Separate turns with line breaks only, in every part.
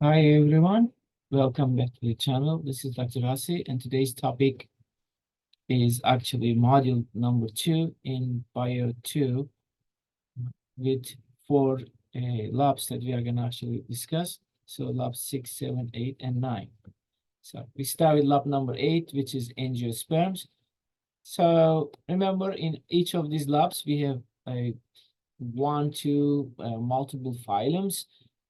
Hi everyone, welcome back to the channel. This is Dr. Hasi, and today's topic is actually module number 2 in Bio 2 with four labs that we are going to actually discuss. So lab 6, 7, 8, and 9. So we start with lab number 8, which is angiosperms. So remember, in each of these labs, we have a one, two, multiple phylums,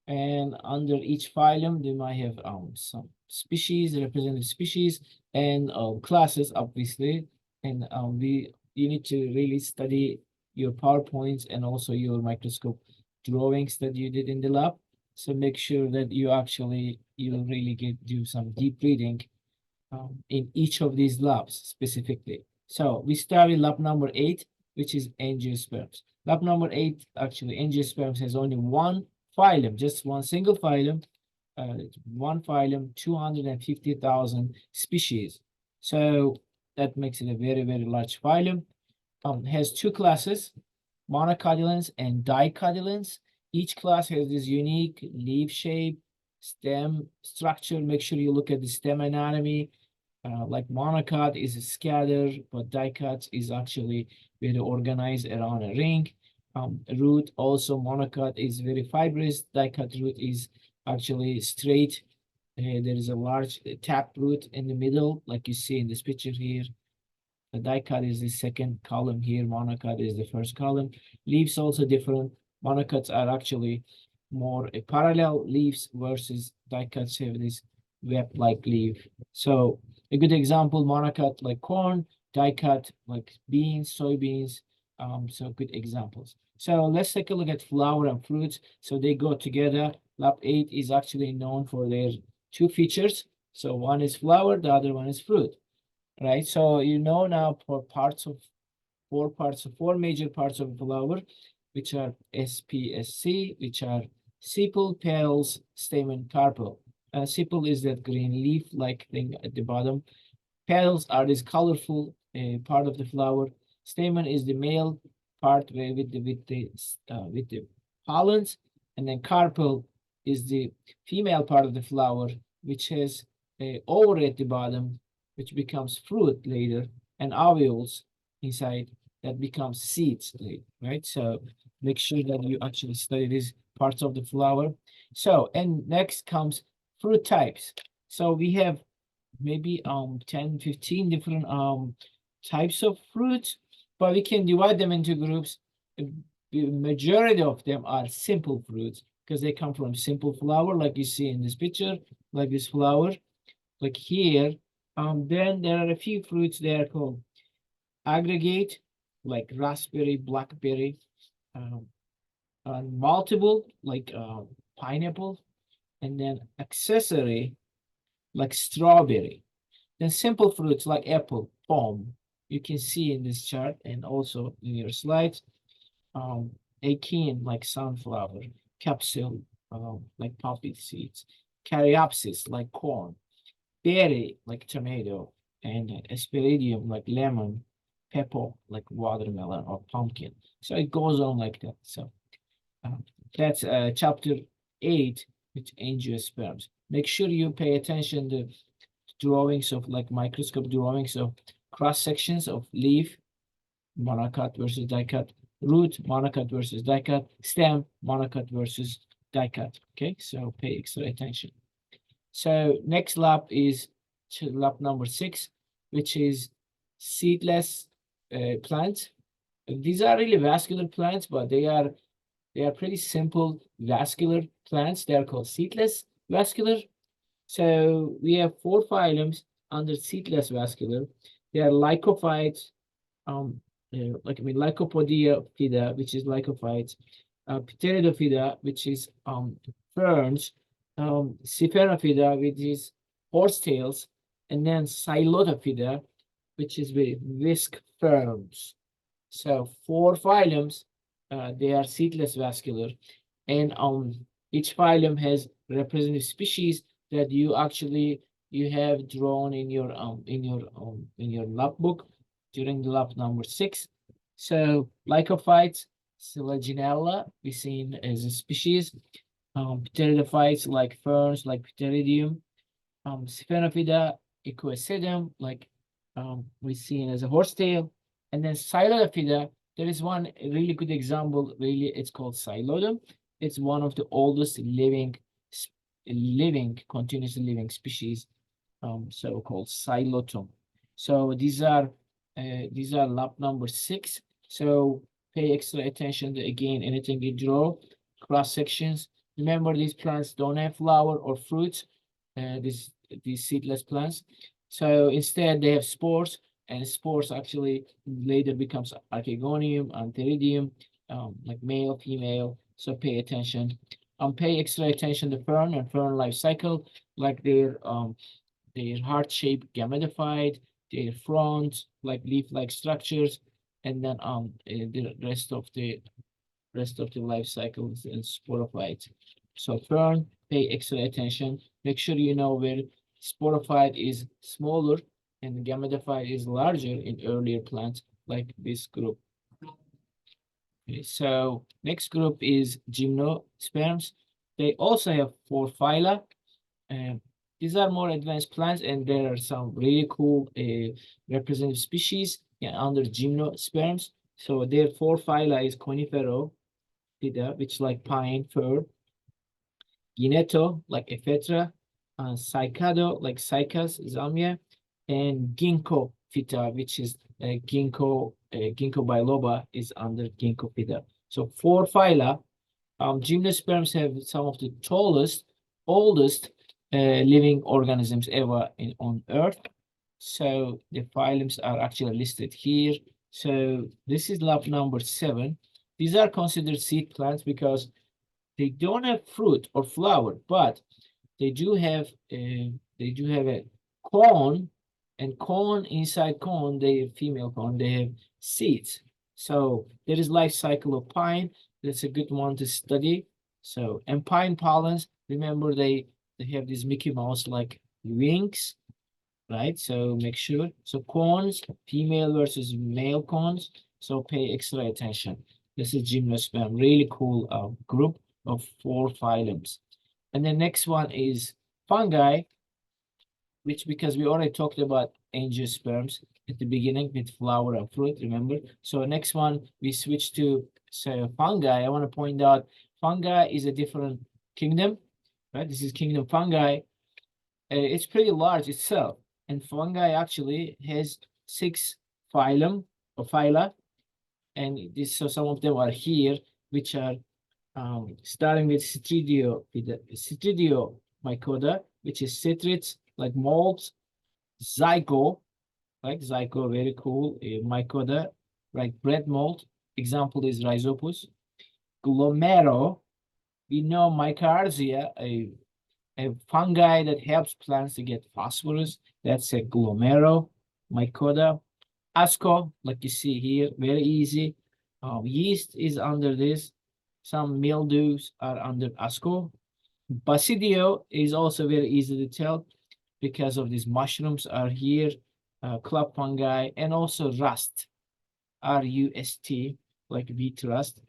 and under each phylum, they might have some species, representative species, and classes, obviously. And you need to really study your PowerPoints and also your microscope drawings that you did in the lab. So make sure that you will really do some deep reading in each of these labs specifically. So we start with lab number 8, which is angiosperms. Lab number 8, actually, angiosperms has only one phylum, just one single phylum, one phylum, 250,000 species. So that makes it a very, very large phylum. Has two classes, monocotyledons and dicotyledons. Each class has this unique leaf shape, stem structure. Make sure you look at the stem anatomy. Like monocot is a scatter, but dicot is actually very organized around a ring. Root also monocot is very fibrous. Dicot root is actually straight. There is a large tap root in the middle, like you see in this picture here. The dicot is the second column here. Monocot is the first column. Leaves also different. Monocots are actually more parallel leaves versus dicots have this web-like leaf. So a good example, monocot like corn, dicot like beans, soybeans. So good examples. So let's take a look at flower and fruits. So they go together. Lab 8 is actually known for their two features. So one is flower, the other one is fruit, right? So you know now for four major parts of flower, which are SPSC, which are sepal, petals, stamen, carpel. Sepal is that green leaf-like thing at the bottom. Petals are this colorful part of the flower. Stamen is the male part where with the pollens, and then carpel is the female part of the flower, which has a ovary at the bottom, which becomes fruit later, and ovules inside that becomes seeds later, right? So make sure that you actually study these parts of the flower. So, and next comes fruit types. So we have maybe 10, 15 different types of fruits, but we can divide them into groups. The majority of them are simple fruits because they come from simple flower, like you see in this picture, like this flower, like here. Then there are a few fruits that are called aggregate, like raspberry, blackberry, um, multiple, like pineapple, and then accessory, like strawberry. Then simple fruits like apple, palm, you can see in this chart and also in your slides. Achene like sunflower, capsule like poppy seeds, caryopsis like corn, berry like tomato, and asperidium like lemon, pepper like watermelon or pumpkin. So it goes on like that. So uh, that's chapter 8 with angiosperms. Make sure you pay attention to drawings of like microscope drawings of cross sections of leaf, monocot versus dicot, root, monocot versus dicot, stem, monocot versus dicot. Okay, so pay extra attention. So next lab is lab number 6, which is seedless plants. These are really vascular plants, but they are pretty simple vascular plants. They are called seedless vascular. So we have four phylums under seedless vascular. They are lycophytes, Lycopodia fida, which is lycophytes, Pteridophyta, which is ferns, Sphenophyta, which is horsetails, and then Psilotophyta, which is with whisk ferns. So four phylums, they are seedless vascular, and each phylum has representative species that you have drawn in your lab book during the lab number 6. So lycophytes, Selaginella, we seen as a species. Pteridophytes like ferns, like Pteridium, Sphenophyta, Equisedum, like we see as a horsetail, and then Psilophyta. There is one really good example. Really, it's called Psilodon. It's one of the oldest continuously living species, so called Psilotum. So these are lap number 6. So pay extra attention to, again, anything you draw, cross sections. Remember, these plants don't have flower or fruits. These seedless plants. So instead, they have spores, and spores actually later becomes archegonium, antheridium, like male, female. So pay attention. Pay extra attention to fern and fern life cycle, like their heart-shaped gametophyte, their fronds, like leaf-like structures, and then the rest of the life cycles and sporophytes. So fern, pay extra attention. Make sure you know where sporophyte is smaller and gametophyte is larger in earlier plants, like this group. Okay, so next group is gymnosperms. They also have 4 phyla. These are more advanced plants, and there are some really cool representative species under gymnosperms. So their 4 phyla is Coniferophyta, which like pine, fir, Gineto, like Ephetra, Cycado, like Cycas, Zamia, and Ginkgo phyta, which is Ginkgo biloba is under Ginkgo phyta. So 4 phyla. Gymnosperms have some of the tallest, oldest living organisms ever on Earth. So the phylums are actually listed here. So this is lab number 7. These are considered seed plants because they don't have fruit or flower, but they do have a cone, and cone, inside cone, they female cone, they have seeds. So there is life cycle of pine. That's a good one to study. So, and pine pollens, remember they have these Mickey Mouse like wings, right? So make sure. So cones, female versus male cones. So pay extra attention. This is gymnosperm, really cool group of 4 phylums. And the next one is fungi, which, because we already talked about angiosperms at the beginning with flower and fruit, remember? So next one, we switch to fungi. I want to point out fungi is a different kingdom, right? This is kingdom fungi. It's pretty large itself, and fungi actually has 6 phylum or phyla, and this, so some of them are here, which are starting with Stridioomycota, which is citrids, like molds, zygo, very cool, mycota, like bread mold. Example is Rhizopus. Glomero, we know Mycorrhiza, a fungi that helps plants to get phosphorus. That's a glomero, mycota. Asco, like you see here, very easy. Yeast is under this. Some mildews are under Asco. Basidio is also very easy to tell because of these mushrooms are here, club fungi, and also rust, R-U-S-T, like wheat rust.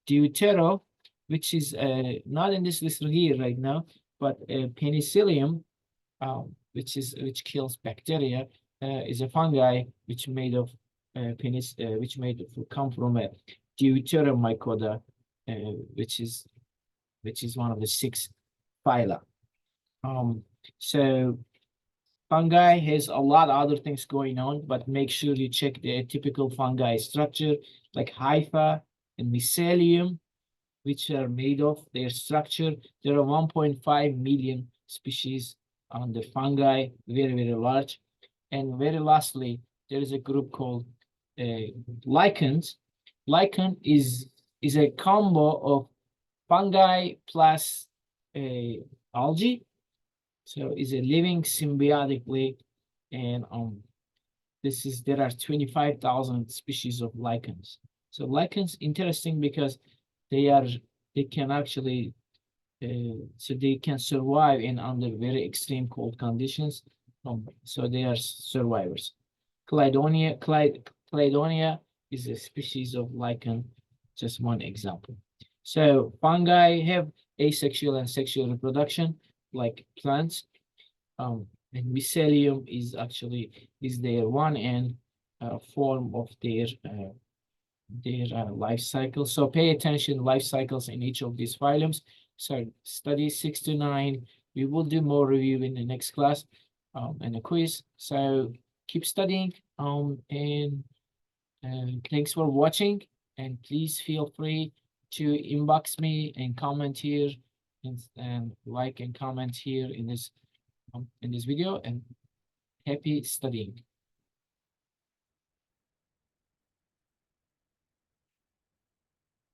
Deutero, which is not in this list here right now, but penicillium, which kills bacteria, is a fungi which made of come from a Deuteromycota, which is one of the 6 phyla. So fungi has a lot of other things going on, but make sure you check the typical fungi structure, like hypha and mycelium, which are made of their structure. There are 1.5 million species on the fungi, very, very large. And very lastly, there is a group called lichens. Lichen is a combo of fungi plus algae. So it's a living symbiotically, and there are 25,000 species of lichens. So lichens interesting because they can actually so they can survive in under very extreme cold conditions. So they are survivors. Cladonia is a species of lichen, just one example. So fungi have asexual and sexual reproduction, like plants. And mycelium is actually their one and form of their life cycle. So pay attention life cycles in each of these phylums. So study 6 to 9. We will do more review in the next class and a quiz. So keep studying and thanks for watching, and please feel free to inbox me and comment here and like and comment here in this video, and happy studying.